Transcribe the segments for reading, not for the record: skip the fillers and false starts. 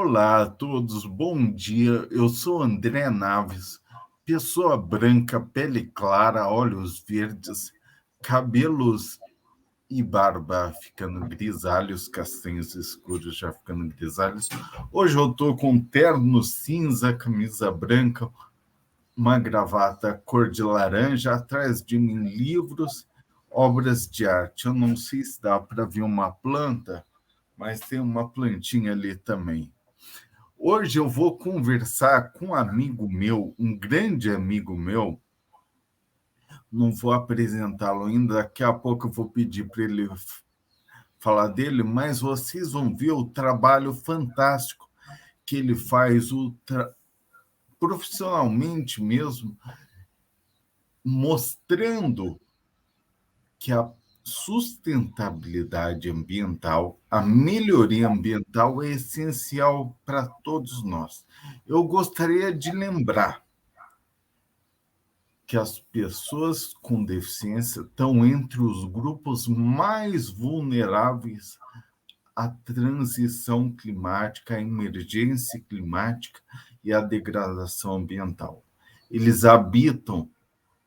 Olá a todos, bom dia. Eu sou André Naves, pessoa branca, pele clara, olhos verdes, cabelos e barba ficando grisalhos, castanhos escuros já ficando grisalhos. Hoje eu estou com um terno cinza, camisa branca, uma gravata cor de laranja, atrás de mim livros, obras de arte. Eu não sei se dá para ver uma planta, mas tem uma plantinha ali também. Hoje eu vou conversar com um amigo meu, um grande amigo meu. Não vou apresentá-lo ainda, daqui a pouco eu vou pedir para ele falar dele, mas vocês vão ver o trabalho fantástico que ele faz, profissionalmente mesmo, mostrando que a sustentabilidade ambiental, a melhoria ambiental é essencial para todos nós. Eu gostaria de lembrar que as pessoas com deficiência estão entre os grupos mais vulneráveis à transição climática, à emergência climática e à degradação ambiental. Eles habitam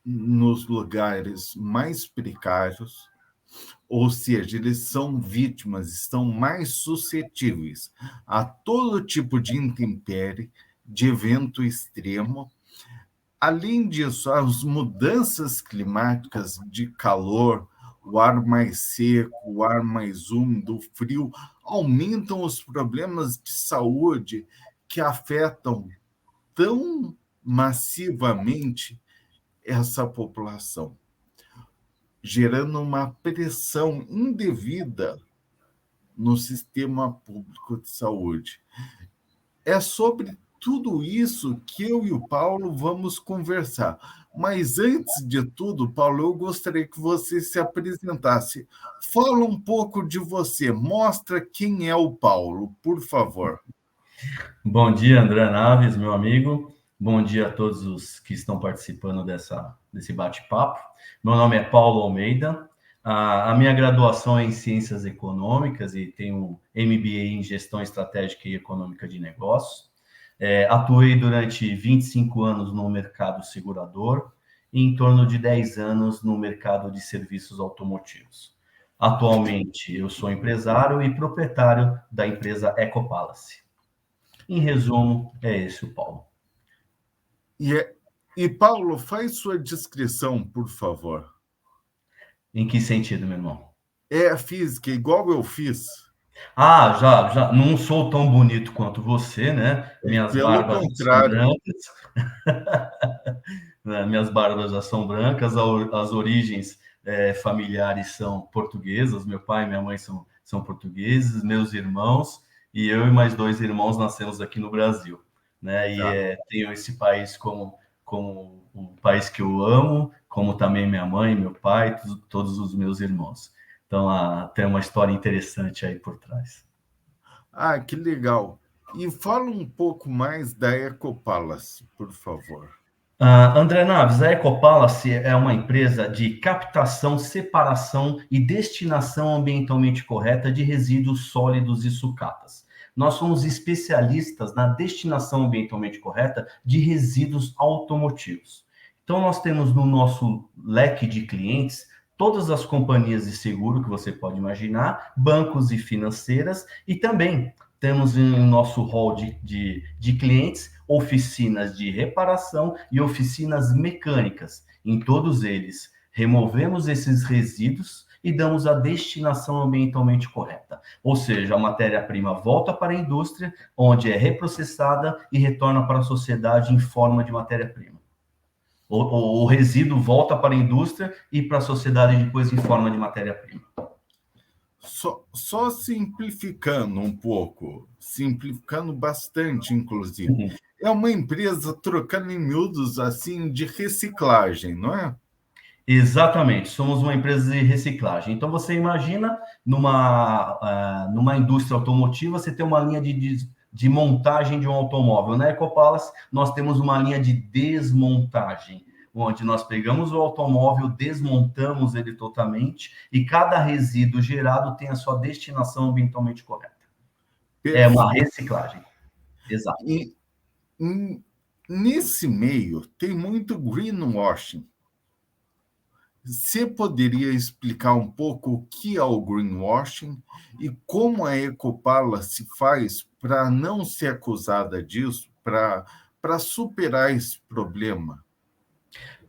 nos lugares mais precários, ou seja, eles são vítimas, estão mais suscetíveis a todo tipo de intempérie, de evento extremo. Além disso, as mudanças climáticas de calor, o ar mais seco, o ar mais úmido, o frio, aumentam os problemas de saúde que afetam tão massivamente essa população, gerando uma pressão indevida no sistema público de saúde. É sobre tudo isso que eu e o Paulo vamos conversar. Mas antes de tudo, Paulo, eu gostaria que você se apresentasse. Fala um pouco de você, mostra quem é o Paulo, por favor. Bom dia, André Naves, meu amigo. Bom dia a todos os que estão participando desse bate-papo. Meu nome é Paulo Almeida. A minha graduação é em Ciências Econômicas e tenho MBA em Gestão Estratégica e Econômica de Negócios. Atuei durante 25 anos no mercado segurador e em torno de 10 anos no mercado de serviços automotivos. Atualmente, eu sou empresário e proprietário da empresa Ecopalace. Em resumo, é esse o Paulo. E Paulo, faz sua descrição, por favor. Em que sentido, meu irmão? É física, igual eu fiz. Já não sou tão bonito quanto você, né? Minhas Pelo barbas já são contrário. brancas. Minhas barbas já são brancas, as origens familiares são portuguesas, meu pai e minha mãe são portugueses, meus irmãos, e eu e mais 2 irmãos nascemos aqui no Brasil, né? E tenho esse país como um país que eu amo, como também minha mãe, meu pai, todos os meus irmãos. Então, tem uma história interessante aí por trás. Ah, que legal. E fala um pouco mais da Ecopalace, por favor. André Naves, a Ecopalace é uma empresa de captação, separação e destinação ambientalmente correta de resíduos sólidos e sucatas. Nós somos especialistas na destinação ambientalmente correta de resíduos automotivos. Então, nós temos no nosso leque de clientes todas as companhias de seguro que você pode imaginar, bancos e financeiras, e também temos em nosso hall de clientes oficinas de reparação e oficinas mecânicas. Em todos eles, removemos esses resíduos e damos a destinação ambientalmente correta. Ou seja, a matéria-prima volta para a indústria, onde é reprocessada e retorna para a sociedade em forma de matéria-prima. O resíduo volta para a indústria e para a sociedade depois em forma de matéria-prima. Só simplificando um pouco, simplificando bastante, inclusive. É uma empresa, trocando em miúdos, assim, de reciclagem, não é? Exatamente, somos uma empresa de reciclagem. Então, você imagina numa indústria automotiva, você tem uma linha de montagem de um automóvel. Na Ecopalace, nós temos uma linha de desmontagem, onde nós pegamos o automóvel, desmontamos ele totalmente e cada resíduo gerado tem a sua destinação ambientalmente correta. É uma reciclagem. Exato. E nesse meio tem muito greenwashing. Você poderia explicar um pouco o que é o greenwashing e como a Ecopala se faz para não ser acusada disso, para superar esse problema?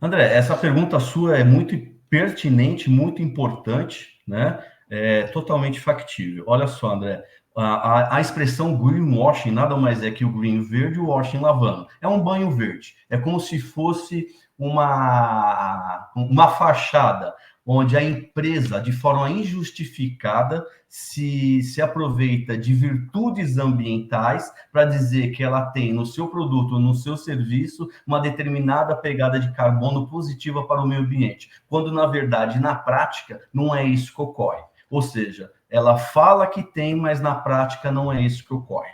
André, essa pergunta sua é muito pertinente, muito importante, né? É totalmente factível. Olha só, André, a expressão greenwashing nada mais é que o green verde e o washing lavando. É um banho verde. É como se fosse uma fachada onde a empresa, de forma injustificada, se aproveita de virtudes ambientais para dizer que ela tem no seu produto, no seu serviço, uma determinada pegada de carbono positiva para o meio ambiente, quando, na verdade, na prática, não é isso que ocorre. Ou seja, ela fala que tem, mas na prática não é isso que ocorre.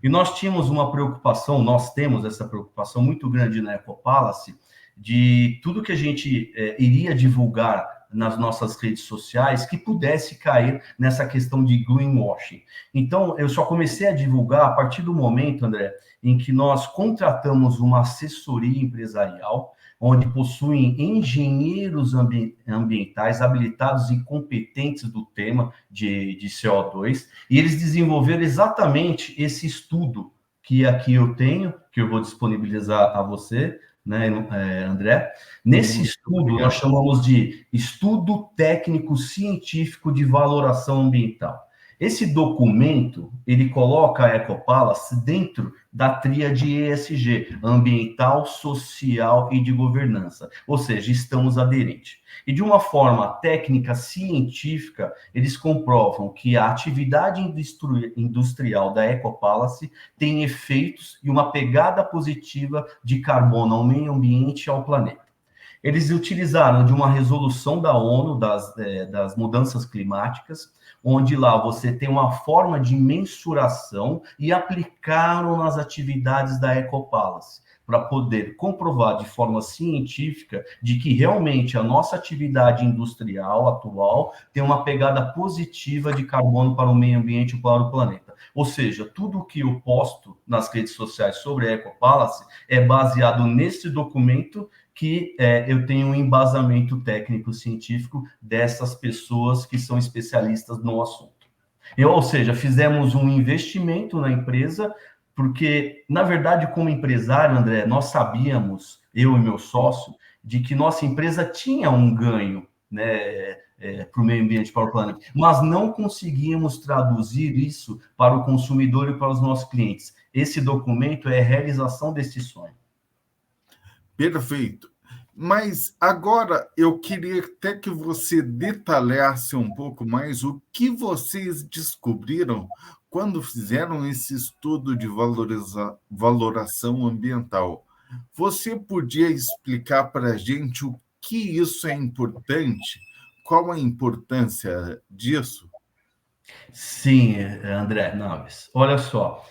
E nós tínhamos uma preocupação, nós temos essa preocupação muito grande na Ecopalace, de tudo que a gente iria divulgar nas nossas redes sociais que pudesse cair nessa questão de greenwashing. Então, eu só comecei a divulgar a partir do momento, André, em que nós contratamos uma assessoria empresarial, onde possuem engenheiros ambientais habilitados e competentes do tema de CO2, e eles desenvolveram exatamente esse estudo que aqui eu tenho, que eu vou disponibilizar a você, né, André? Nesse estudo, nós chamamos de Estudo Técnico Científico de Valoração Ambiental. Esse documento, ele coloca a Ecopalace dentro da tríade ESG, ambiental, social e de governança, ou seja, estamos aderentes. E de uma forma técnica, científica, eles comprovam que a atividade industrial da Ecopalace tem efeitos e uma pegada positiva de carbono ao meio ambiente e ao planeta. Eles utilizaram de uma resolução da ONU das mudanças climáticas, onde lá você tem uma forma de mensuração e aplicaram nas atividades da Ecopalace, para poder comprovar de forma científica de que realmente a nossa atividade industrial atual tem uma pegada positiva de carbono para o meio ambiente e para o planeta. Ou seja, tudo que eu posto nas redes sociais sobre a Ecopalace é baseado nesse documento que eu tenho um embasamento técnico-científico dessas pessoas que são especialistas no assunto. Ou seja, fizemos um investimento na empresa, porque, na verdade, como empresário, André, nós sabíamos, eu e meu sócio, de que nossa empresa tinha um ganho, né, para o meio ambiente, para o planeta, mas não conseguíamos traduzir isso para o consumidor e para os nossos clientes. Esse documento é a realização desse sonho. Perfeito. Mas agora eu queria até que você detalhasse um pouco mais o que vocês descobriram quando fizeram esse estudo de valoração ambiental. Você podia explicar para a gente o que isso é importante? Qual a importância disso? Sim, André Naves. Olha só,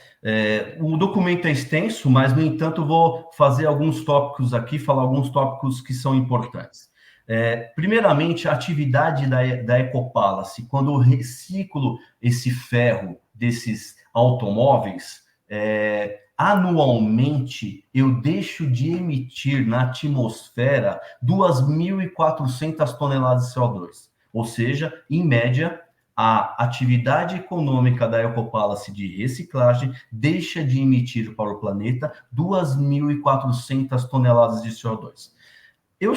o documento é extenso, mas, no entanto, vou fazer alguns tópicos aqui, falar alguns tópicos que são importantes. Primeiramente, a atividade da Ecopalace, quando eu reciclo esse ferro desses automóveis, anualmente eu deixo de emitir na atmosfera 2.400 toneladas de CO2. Ou seja, em média, a atividade econômica da Ecopalace de reciclagem deixa de emitir para o planeta 2.400 toneladas de CO2. Eu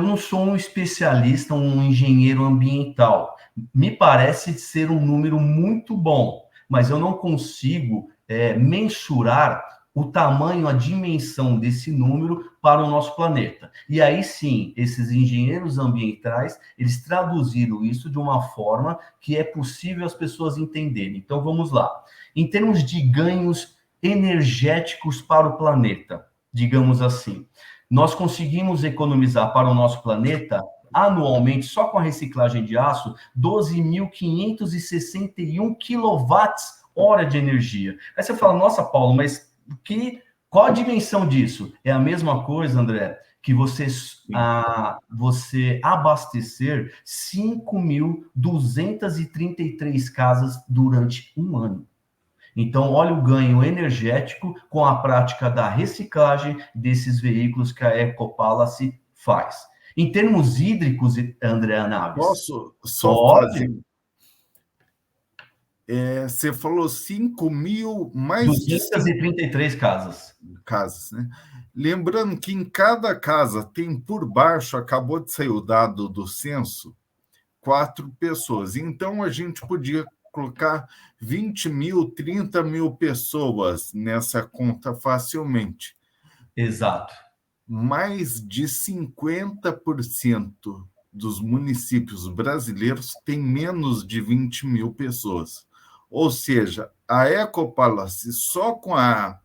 não sou um especialista, um engenheiro ambiental. Me parece ser um número muito bom, mas eu não consigo mensurar o tamanho, a dimensão desse número para o nosso planeta. E aí sim, esses engenheiros ambientais, eles traduziram isso de uma forma que é possível as pessoas entenderem. Então vamos lá. Em termos de ganhos energéticos para o planeta, digamos assim, nós conseguimos economizar para o nosso planeta anualmente, só com a reciclagem de aço, 12.561 quilowatts-hora de energia. Aí você fala, nossa, Paulo, mas qual a dimensão disso? É a mesma coisa, André, que você abastecer 5.233 casas durante um ano. Então, olha o ganho energético com a prática da reciclagem desses veículos que a Ecopalace faz. Em termos hídricos, André Naves, Posso só pode, fazer? Você falou 5 mil, mais de 233 casas. casas, né? Lembrando que em cada casa tem por baixo, acabou de sair o dado do censo, 4 pessoas. Então a gente podia colocar 20 mil, 30 mil pessoas nessa conta facilmente. Exato. Mais de 50% dos municípios brasileiros têm menos de 20 mil pessoas. Ou seja, a Ecopalace, só com a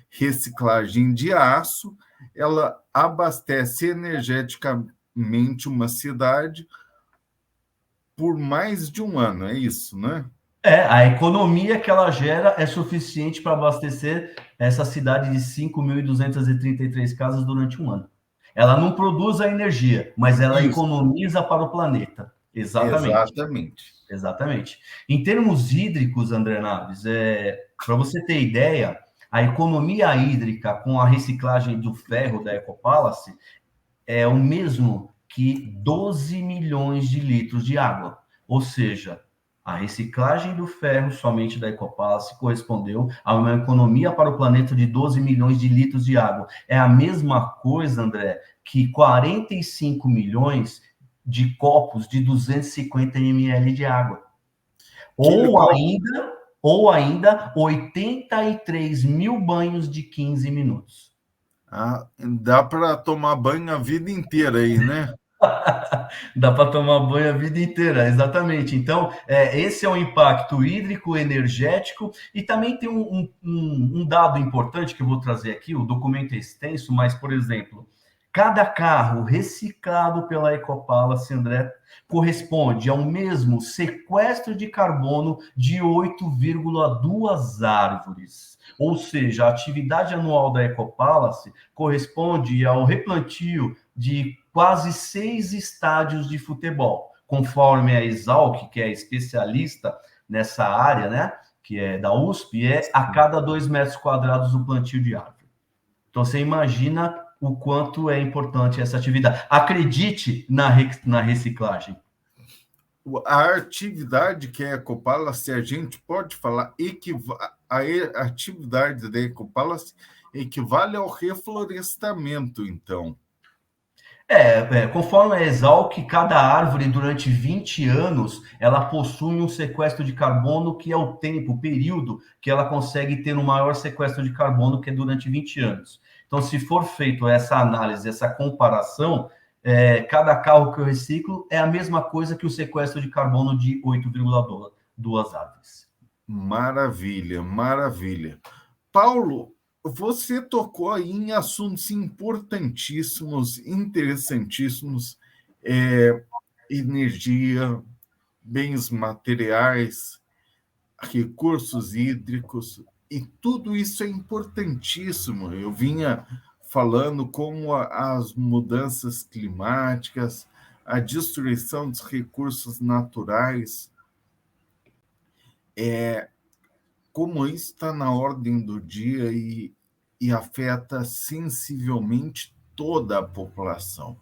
reciclagem de aço, ela abastece energeticamente uma cidade por mais de um ano, é isso, né? A economia que ela gera é suficiente para abastecer essa cidade de 5.233 casas durante um ano. Ela não produz a energia, mas ela Isso, economiza para o planeta. Exatamente. exatamente. Exatamente. Em termos hídricos, André Naves, para você ter ideia, a economia hídrica com a reciclagem do ferro da Ecopalace é o mesmo que 12 milhões de litros de água. Ou seja, a reciclagem do ferro somente da Ecopalace correspondeu a uma economia para o planeta de 12 milhões de litros de água. É a mesma coisa, André, que 45 milhões de copos de 250 ml de água. Aquele Ou copo, ainda, ou ainda 83 mil banhos de 15 minutos. dá para tomar banho a vida inteira aí, né? Dá para tomar banho a vida inteira, exatamente. Então, esse é o impacto hídrico, energético, e também tem um dado importante que eu vou trazer aqui, o documento é extenso, mas, por exemplo, cada carro reciclado pela Ecopalace, André, corresponde ao mesmo sequestro de carbono de 8,2 árvores. Ou seja, a atividade anual da Ecopalace corresponde ao replantio de quase 6 estádios de futebol, conforme a Exalc, que é especialista nessa área, né, que é da USP, é a cada 2 metros quadrados o plantio de árvore. Então, você imagina o quanto é importante essa atividade. Acredite na reciclagem. A atividade que é a Ecopalace, a gente pode falar, a atividade da Ecopalace equivale ao reflorestamento, então. Conforme a Exalc, cada árvore durante 20 anos ela possui um sequestro de carbono que é o tempo, o período que ela consegue ter um maior sequestro de carbono, que é durante 20 anos. Então, se for feito essa análise, essa comparação, cada carro que eu reciclo é a mesma coisa que o sequestro de carbono de 8,2 árvores. Maravilha, maravilha. Paulo, você tocou aí em assuntos importantíssimos, interessantíssimos, energia, bens materiais, recursos hídricos, e tudo isso é importantíssimo. Eu vinha falando como as mudanças climáticas, a destruição dos recursos naturais, como isso está na ordem do dia e afeta sensivelmente toda a população.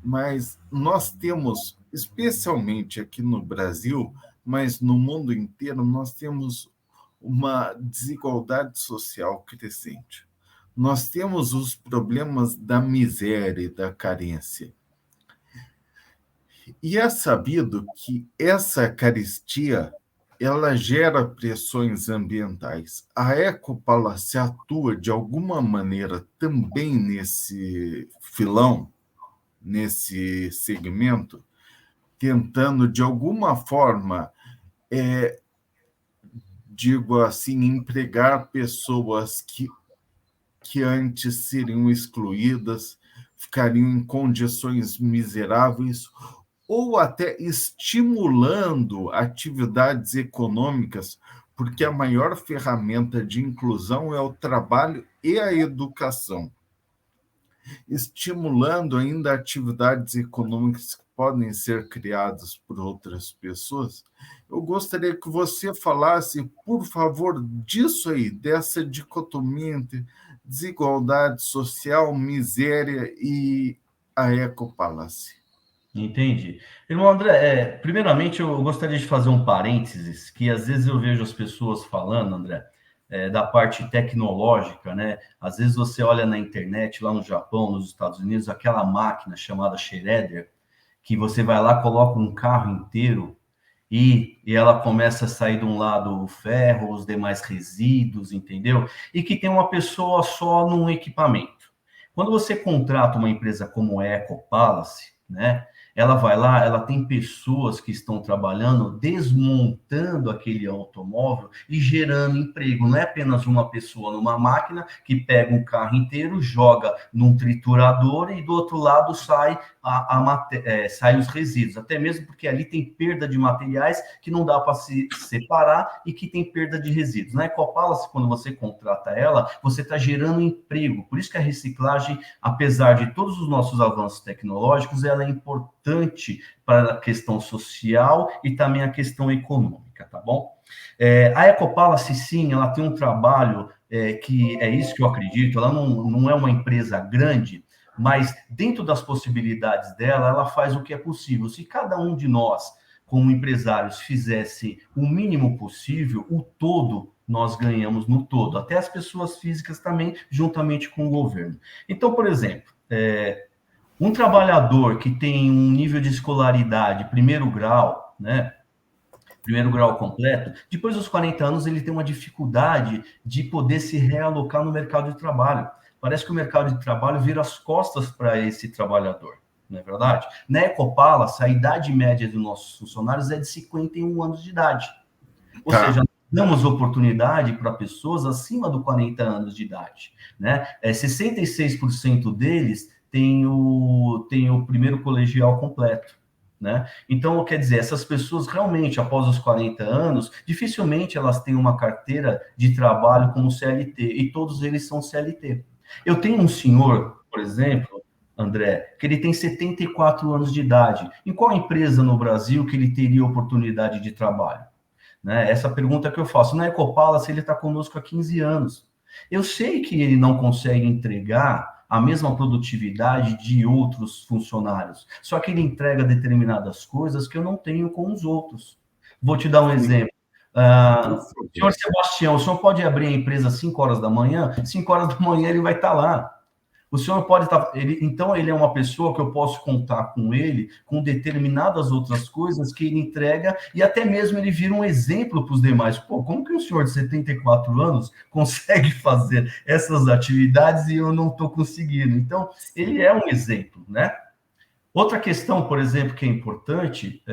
Mas nós temos, especialmente aqui no Brasil, mas no mundo inteiro, nós temos uma desigualdade social crescente. Nós temos os problemas da miséria e da carência. E é sabido que essa carestia ela gera pressões ambientais. A Ecopalace atua de alguma maneira também nesse filão, nesse segmento, tentando de alguma forma, digo assim, empregar pessoas que antes seriam excluídas, ficariam em condições miseráveis, ou até estimulando atividades econômicas, porque a maior ferramenta de inclusão é o trabalho e a educação, estimulando ainda atividades econômicas que podem ser criados por outras pessoas. Eu gostaria que você falasse, por favor, disso aí, dessa dicotomia entre desigualdade social, miséria e a Ecopalace. Entendi. Irmão André, primeiramente eu gostaria de fazer um parênteses, que às vezes eu vejo as pessoas falando, André, da parte tecnológica, né? Às vezes você olha na internet, lá no Japão, nos Estados Unidos, aquela máquina chamada Shredder, que você vai lá, coloca um carro inteiro e ela começa a sair de um lado o ferro, os demais resíduos, entendeu? E que tem uma pessoa só num equipamento. Quando você contrata uma empresa como a Ecopalace, né? Ela vai lá, ela tem pessoas que estão trabalhando, desmontando aquele automóvel e gerando emprego. Não é apenas uma pessoa numa máquina que pega um carro inteiro, joga num triturador e do outro lado sai sai os resíduos. Até mesmo porque ali tem perda de materiais que não dá para se separar e que tem perda de resíduos. Na Ecopalace, quando você contrata ela, você está gerando emprego. Por isso que a reciclagem, apesar de todos os nossos avanços tecnológicos, ela é importante para a questão social e também a questão econômica, tá bom? A Ecopalace, sim, ela tem um trabalho que é isso que eu acredito, ela não é uma empresa grande, mas dentro das possibilidades dela, ela faz o que é possível. Se cada um de nós, como empresários, fizesse o mínimo possível, o todo nós ganhamos no todo, até as pessoas físicas também, juntamente com o governo. Então, por exemplo, um trabalhador que tem um nível de escolaridade primeiro grau, né? Primeiro grau completo, depois dos 40 anos ele tem uma dificuldade de poder se realocar no mercado de trabalho. Parece que o mercado de trabalho vira as costas para esse trabalhador, não é verdade? Na Ecopalace, a idade média dos nossos funcionários é de 51 anos de idade. Ou seja, damos oportunidade para pessoas acima dos 40 anos de idade, né? 66% deles tem o primeiro colegial completo, né? Então, quer dizer, essas pessoas realmente, após os 40 anos, dificilmente elas têm uma carteira de trabalho como CLT, e todos eles são CLT. Eu tenho um senhor, por exemplo, André, que ele tem 74 anos de idade. Em qual empresa no Brasil que ele teria oportunidade de trabalho? Né? Essa pergunta que eu faço. Na Ecopalace, ele está conosco há 15 anos. Eu sei que ele não consegue entregar a mesma produtividade de outros funcionários, só que ele entrega determinadas coisas que eu não tenho com os outros. Vou te dar um exemplo. Senhor Sebastião, o senhor pode abrir a empresa às 5 horas da manhã? 5 horas da manhã ele vai estar lá. O senhor pode estar. Então, ele é uma pessoa que eu posso contar com ele, com determinadas outras coisas que ele entrega, e até mesmo ele vira um exemplo para os demais. Pô, como que um senhor de 74 anos consegue fazer essas atividades e eu não estou conseguindo? Então, ele é um exemplo, né? Outra questão, por exemplo, que é importante,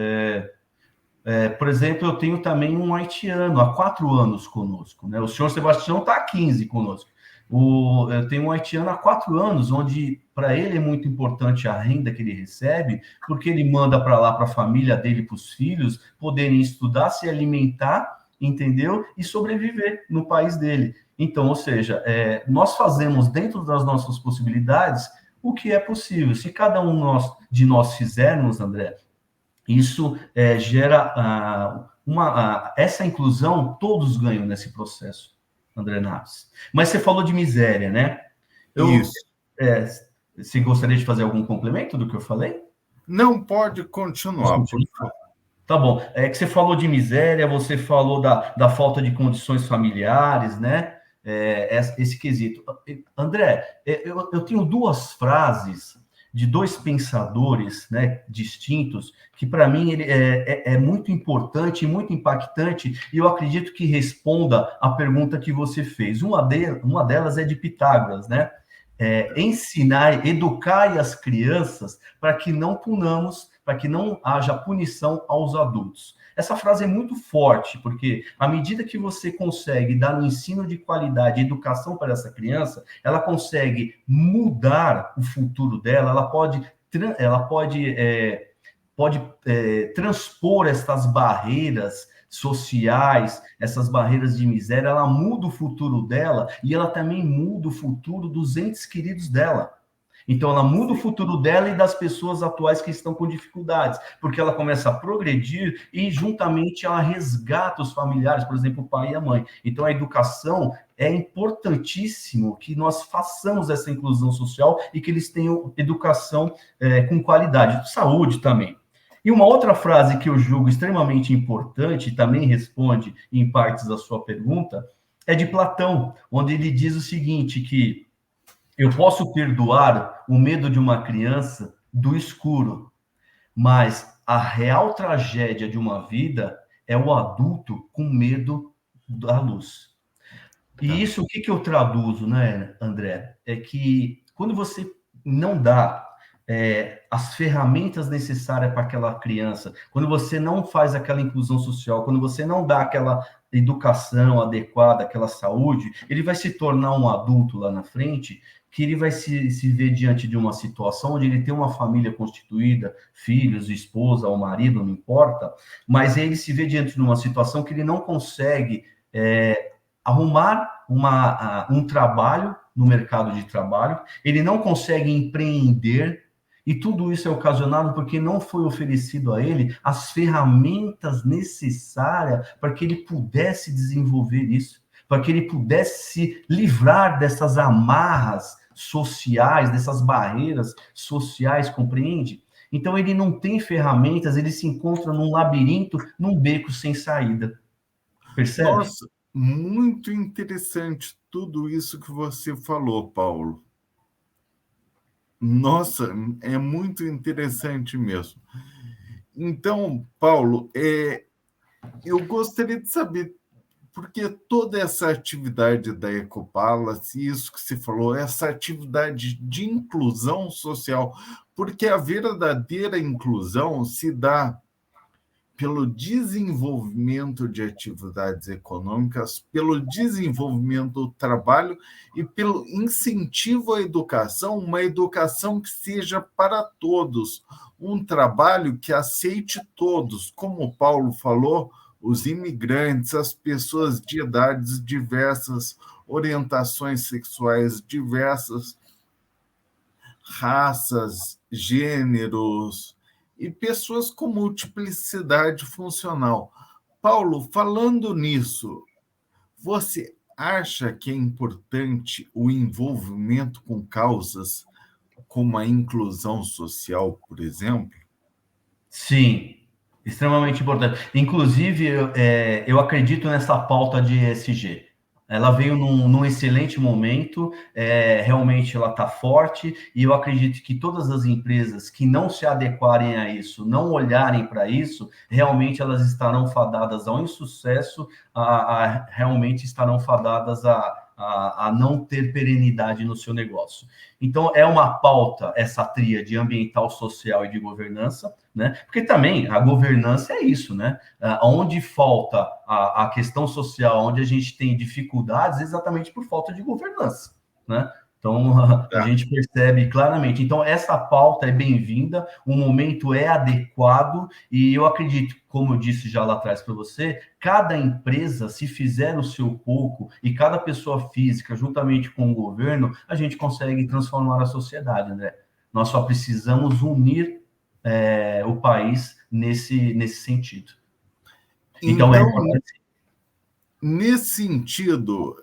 por exemplo, eu tenho também um haitiano há 4 anos conosco, né? O senhor Sebastião está há 15 conosco. Eu tenho um haitiano há 4 anos, onde para ele é muito importante a renda que ele recebe, porque ele manda para lá para a família dele, para os filhos, poderem estudar, se alimentar, entendeu? E sobreviver no país dele. Então, ou seja, nós fazemos dentro das nossas possibilidades o que é possível. Se cada um de nós fizermos, André, isso gera essa inclusão, todos ganham nesse processo, André Naves. Mas você falou de miséria, né? Isso. Você gostaria de fazer algum complemento do que eu falei? Não, pode continuar, por favor. Tá bom. É que você falou de miséria, você falou da falta de condições familiares, né? Esse quesito. André, eu tenho 2 frases de 2 pensadores, né, distintos, que para mim ele é muito importante, muito impactante, e eu acredito que responda a pergunta que você fez. Uma delas é de Pitágoras, né? Ensinar, educar as crianças para que não punamos, para que não haja punição aos adultos. Essa frase é muito forte, porque à medida que você consegue dar um ensino de qualidade, educação para essa criança, ela consegue mudar o futuro dela, ela pode transpor essas barreiras sociais, essas barreiras de miséria, ela muda o futuro dela e ela também muda o futuro dos entes queridos dela. Então, ela muda o futuro dela e das pessoas atuais que estão com dificuldades, porque ela começa a progredir e, juntamente, ela resgata os familiares, por exemplo, o pai e a mãe. Então, a educação é importantíssimo que nós façamos essa inclusão social e que eles tenham educação com qualidade, saúde também. E uma outra frase que eu julgo extremamente importante, também responde em partes da sua pergunta, é de Platão, onde ele diz o seguinte, que eu posso perdoar o medo de uma criança do escuro, mas a real tragédia de uma vida é o adulto com medo da luz. E isso, o que eu traduzo, né, André? É que quando você não dá as ferramentas necessárias para aquela criança, quando você não faz aquela inclusão social, quando você não dá aquela educação adequada, aquela saúde, ele vai se tornar um adulto lá na frente, que ele vai se ver diante de uma situação onde ele tem uma família constituída, filhos, esposa ou marido, não importa, mas ele se vê diante de uma situação que ele não consegue arrumar um trabalho no mercado de trabalho, ele não consegue empreender, e tudo isso é ocasionado porque não foi oferecido a ele as ferramentas necessárias para que ele pudesse desenvolver isso, para que ele pudesse se livrar dessas amarras sociais, dessas barreiras sociais, compreende? Então ele não tem ferramentas, ele se encontra num labirinto, num beco sem saída. Percebe? Nossa, muito interessante tudo isso que você falou, Paulo. Nossa, é muito interessante mesmo. Então, Paulo, eu gostaria de saber, porque toda essa atividade da Ecopalace, isso que você falou, essa atividade de inclusão social, porque a verdadeira inclusão se dá pelo desenvolvimento de atividades econômicas, pelo desenvolvimento do trabalho e pelo incentivo à educação, uma educação que seja para todos, um trabalho que aceite todos, como o Paulo falou, os imigrantes, as pessoas de idades diversas, orientações sexuais diversas, raças, gêneros, e pessoas com multiplicidade funcional. Paulo, falando nisso, você acha que é importante o envolvimento com causas como a inclusão social, por exemplo? Sim, extremamente importante. Inclusive, eu acredito nessa pauta de ESG. Ela veio num excelente momento, realmente ela está forte, e eu acredito que todas as empresas que não se adequarem a isso, não olharem para isso, realmente elas estarão fadadas ao insucesso, realmente estarão fadadas a não ter perenidade no seu negócio. Então, é uma pauta, essa tríade ambiental, social e de governança, né? Porque também a governança é isso, né? Onde falta a questão social, onde a gente tem dificuldades, exatamente por falta de governança, né? Então, a gente percebe claramente. Então, essa pauta é bem-vinda, o momento é adequado, e eu acredito, como eu disse já lá atrás para você, cada empresa, se fizer o seu pouco, e cada pessoa física, juntamente com o governo, a gente consegue transformar a sociedade, né? Nós só precisamos unir o país nesse sentido. Então, nesse sentido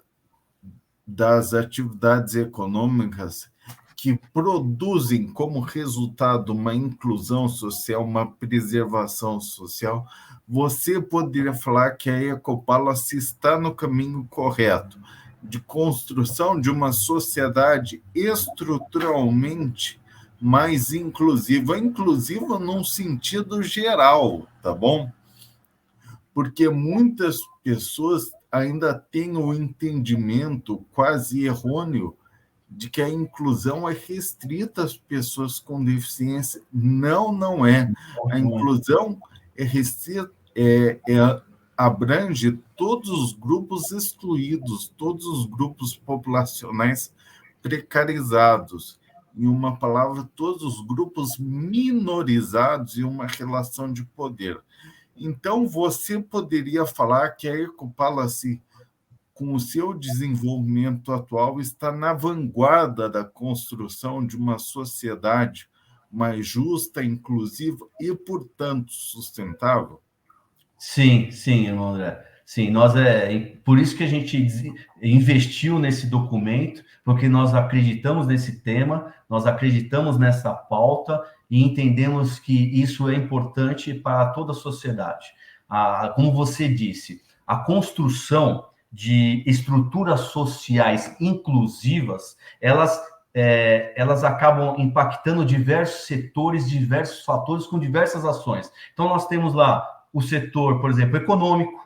das atividades econômicas que produzem como resultado uma inclusão social, uma preservação social, você poderia falar que a Ecopalace está no caminho correto de construção de uma sociedade estruturalmente mais inclusiva num sentido geral, tá bom? Porque muitas pessoas ainda têm o entendimento quase errôneo de que a inclusão é restrita às pessoas com deficiência. Não, não é. A inclusão é restrita, abrange todos os grupos excluídos, todos os grupos populacionais precarizados. Em uma palavra, todos os grupos minorizados em uma relação de poder. Então, você poderia falar que a Ecopalace com o seu desenvolvimento atual, está na vanguarda da construção de uma sociedade mais justa, inclusiva e, portanto, sustentável? Sim, sim, irmão André. Sim, nós por isso que a gente investiu nesse documento, porque nós acreditamos nesse tema, nós acreditamos nessa pauta e entendemos que isso é importante para toda a sociedade. Como você disse, a construção de estruturas sociais inclusivas, elas acabam impactando diversos setores, diversos fatores, com diversas ações. Então, nós temos lá o setor, por exemplo, econômico,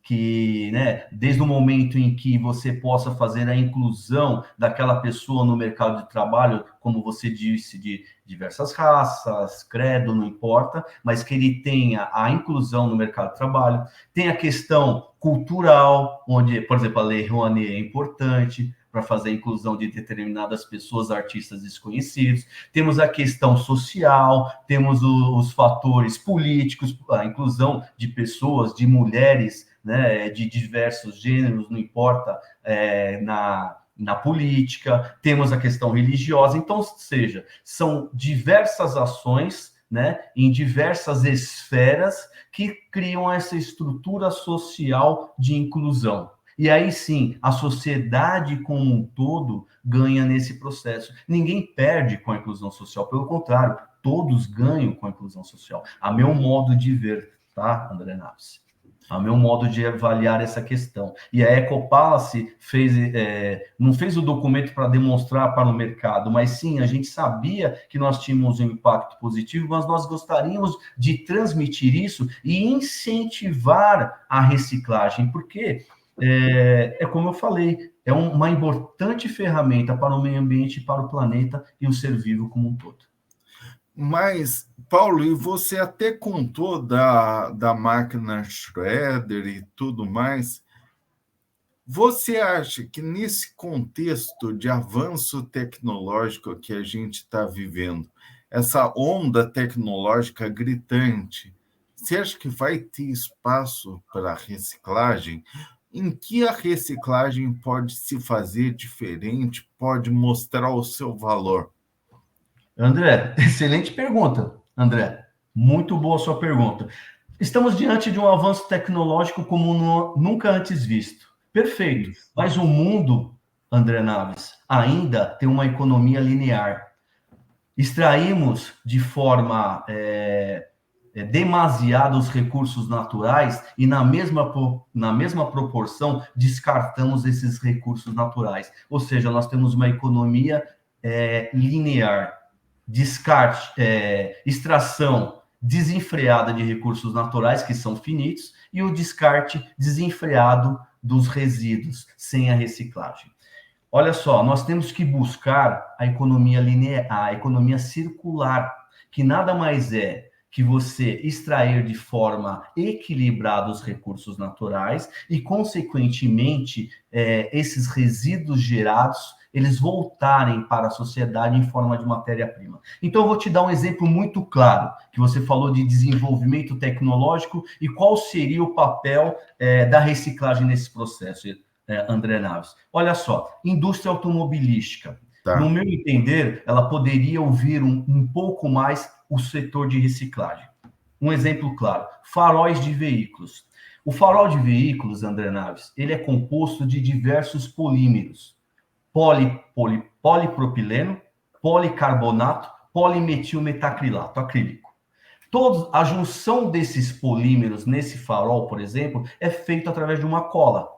que, né, desde o momento em que você possa fazer a inclusão daquela pessoa no mercado de trabalho, como você disse, de diversas raças, credo, não importa, mas que ele tenha a inclusão no mercado de trabalho. Tem a questão cultural, onde, por exemplo, a Lei Rouanet é importante para fazer a inclusão de determinadas pessoas, artistas desconhecidos. Temos a questão social, temos os fatores políticos, a inclusão de pessoas, de mulheres, né, de diversos gêneros, não importa, na política, temos a questão religiosa. Então, ou seja, são diversas ações, né, em diversas esferas que criam essa estrutura social de inclusão. E aí sim, a sociedade como um todo ganha nesse processo. Ninguém perde com a inclusão social, pelo contrário, todos ganham com a inclusão social. A meu modo de ver, tá, André Naves? A meu modo de avaliar essa questão. E a Ecopalace não fez o documento para demonstrar para o mercado, mas sim, a gente sabia que nós tínhamos um impacto positivo, mas nós gostaríamos de transmitir isso e incentivar a reciclagem, porque como eu falei, é uma importante ferramenta para o meio ambiente, para o planeta e o ser vivo como um todo. Mas, Paulo, e você até contou da máquina Schroeder e tudo mais. Você acha que nesse contexto de avanço tecnológico que a gente está vivendo, essa onda tecnológica gritante, você acha que vai ter espaço para reciclagem? Em que a reciclagem pode se fazer diferente, pode mostrar o seu valor? André, excelente pergunta, André. Muito boa a sua pergunta. Estamos diante de um avanço tecnológico como nunca antes visto. Perfeito. Mas o mundo, André Naves, ainda tem uma economia linear. Extraímos de forma demasiada os recursos naturais e na mesma proporção descartamos esses recursos naturais. Ou seja, nós temos uma economia linear. Descarte, extração desenfreada de recursos naturais, que são finitos, e o descarte desenfreado dos resíduos, sem a reciclagem. Olha só, nós temos que buscar a economia linear, a economia circular, que nada mais é que você extrair de forma equilibrada os recursos naturais e, consequentemente, esses resíduos gerados eles voltarem para a sociedade em forma de matéria-prima. Então, eu vou te dar um exemplo muito claro, que você falou de desenvolvimento tecnológico e qual seria o papel da reciclagem nesse processo, André Naves. Olha só, indústria automobilística. Tá. No meu entender, ela poderia ouvir um pouco mais o setor de reciclagem. Um exemplo claro, faróis de veículos. O farol de veículos, André Naves, ele é composto de diversos polímeros. Polipropileno, policarbonato, polimetilmetacrilato, acrílico. A junção desses polímeros nesse farol, por exemplo, é feita através de uma cola.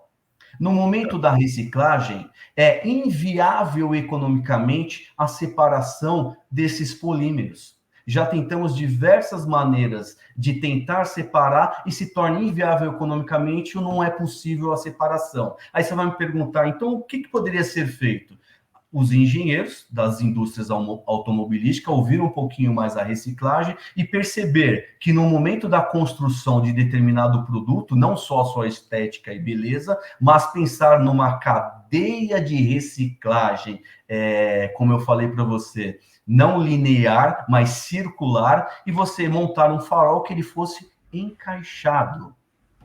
No momento da reciclagem, é inviável economicamente a separação desses polímeros. Já tentamos diversas maneiras de tentar separar e se torna inviável economicamente ou não é possível a separação. Aí você vai me perguntar, então, o que poderia ser feito? Os engenheiros das indústrias automobilísticas ouviram um pouquinho mais a reciclagem e perceber que no momento da construção de determinado produto, não só a sua estética e beleza, mas pensar numa cadeia de reciclagem, como eu falei para você, não linear, mas circular, e você montar um farol que ele fosse encaixado.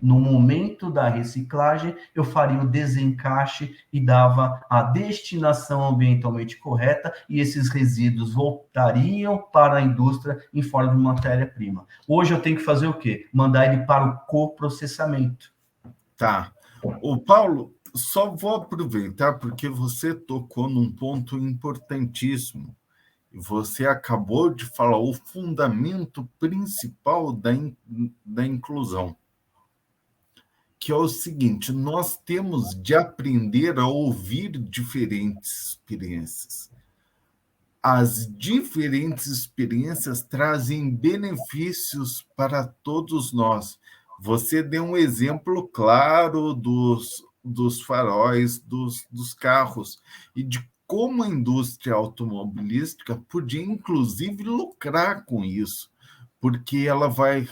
No momento da reciclagem, eu faria o desencaixe e dava a destinação ambientalmente correta e esses resíduos voltariam para a indústria em forma de matéria-prima. Hoje eu tenho que fazer o quê? Mandar ele para o coprocessamento. Tá. O Paulo, só vou aproveitar porque você tocou num ponto importantíssimo. Você acabou de falar o fundamento principal da inclusão, que é o seguinte: nós temos de aprender a ouvir diferentes experiências. As diferentes experiências trazem benefícios para todos nós. Você deu um exemplo claro dos faróis, dos carros, e de como a indústria automobilística podia, inclusive, lucrar com isso, porque ela vai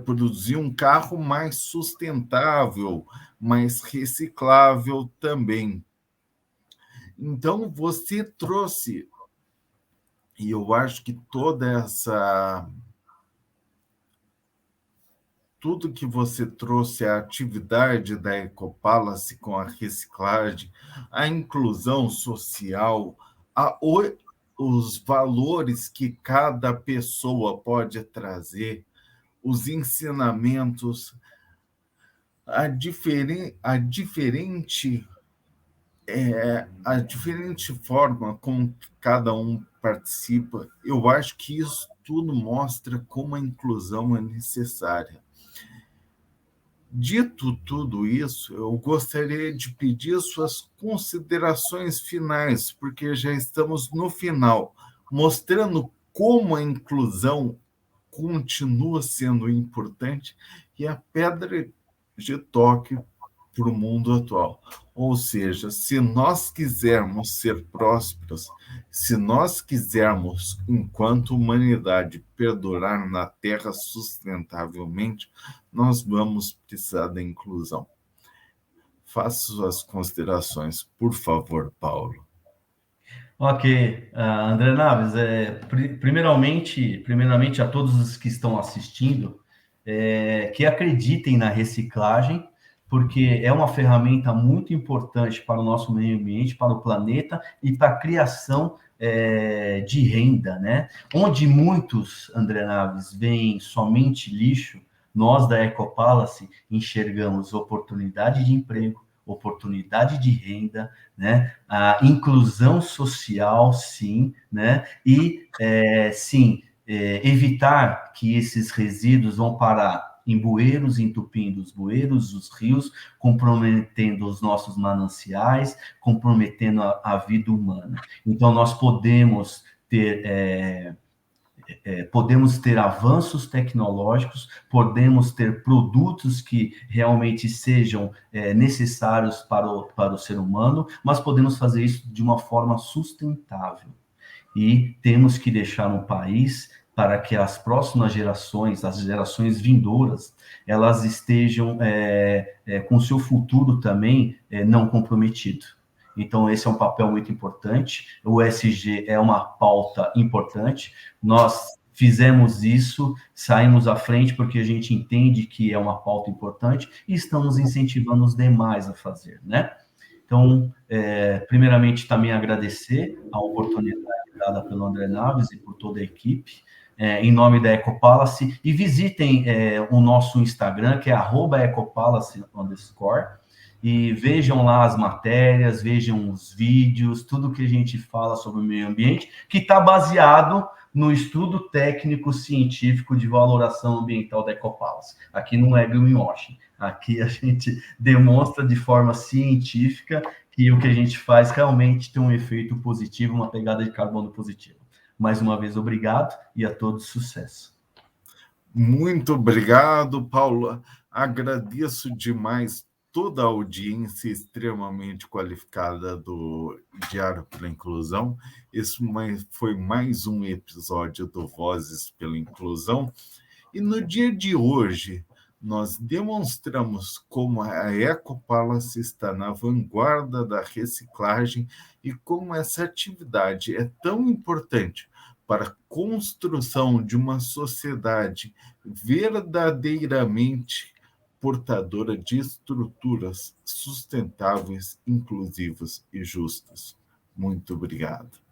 produzir um carro mais sustentável, mais reciclável também. Então, você trouxe, e eu acho que tudo que você trouxe, a atividade da Ecopalace com a reciclagem, a inclusão social, os valores que cada pessoa pode trazer, os ensinamentos, a diferente forma como cada um participa. Eu acho que isso tudo mostra como a inclusão é necessária. Dito tudo isso, eu gostaria de pedir suas considerações finais, porque já estamos no final, mostrando como a inclusão continua sendo importante e a pedra de toque para o mundo atual. Ou seja, se nós quisermos ser prósperos, se nós quisermos, enquanto humanidade, perdurar na Terra sustentavelmente, nós vamos precisar da inclusão. Faça suas considerações, por favor, Paulo. Ok, André Naves, primeiramente a todos os que estão assistindo, que acreditem na reciclagem, porque é uma ferramenta muito importante para o nosso meio ambiente, para o planeta e para a criação de renda, né? Onde muitos, André Naves, veem somente lixo, nós da Ecopalace enxergamos oportunidade de emprego, oportunidade de renda, né? A inclusão social, sim, né? E, sim, evitar que esses resíduos vão parar em bueiros, entupindo os bueiros, os rios, comprometendo os nossos mananciais, comprometendo a vida humana. Então, nós podemos ter avanços tecnológicos, podemos ter produtos que realmente sejam necessários para o ser humano, mas podemos fazer isso de uma forma sustentável. E temos que deixar um país para que as próximas gerações, as gerações vindouras, elas estejam com seu futuro também não comprometido. Então, esse é um papel muito importante. O ESG é uma pauta importante. Nós fizemos isso, saímos à frente porque a gente entende que é uma pauta importante e estamos incentivando os demais a fazer, né? Então, primeiramente, também agradecer a oportunidade dada pelo André Naves e por toda a equipe, em nome da Ecopalace, e visitem o nosso Instagram, que é @ecopalace_, e vejam lá as matérias, vejam os vídeos, tudo que a gente fala sobre o meio ambiente, que está baseado no estudo técnico científico de valoração ambiental da Ecopalace. Aqui não é greenwashing, aqui a gente demonstra de forma científica que o que a gente faz realmente tem um efeito positivo, uma pegada de carbono positiva. Mais uma vez, obrigado e a todos sucesso. Muito obrigado, Paulo. Agradeço demais toda a audiência extremamente qualificada do Diário pela Inclusão. Esse foi mais um episódio do Vozes pela Inclusão. E no dia de hoje, nós demonstramos como a Ecopalace está na vanguarda da reciclagem e como essa atividade é tão importante para a construção de uma sociedade verdadeiramente portadora de estruturas sustentáveis, inclusivas e justas. Muito obrigado.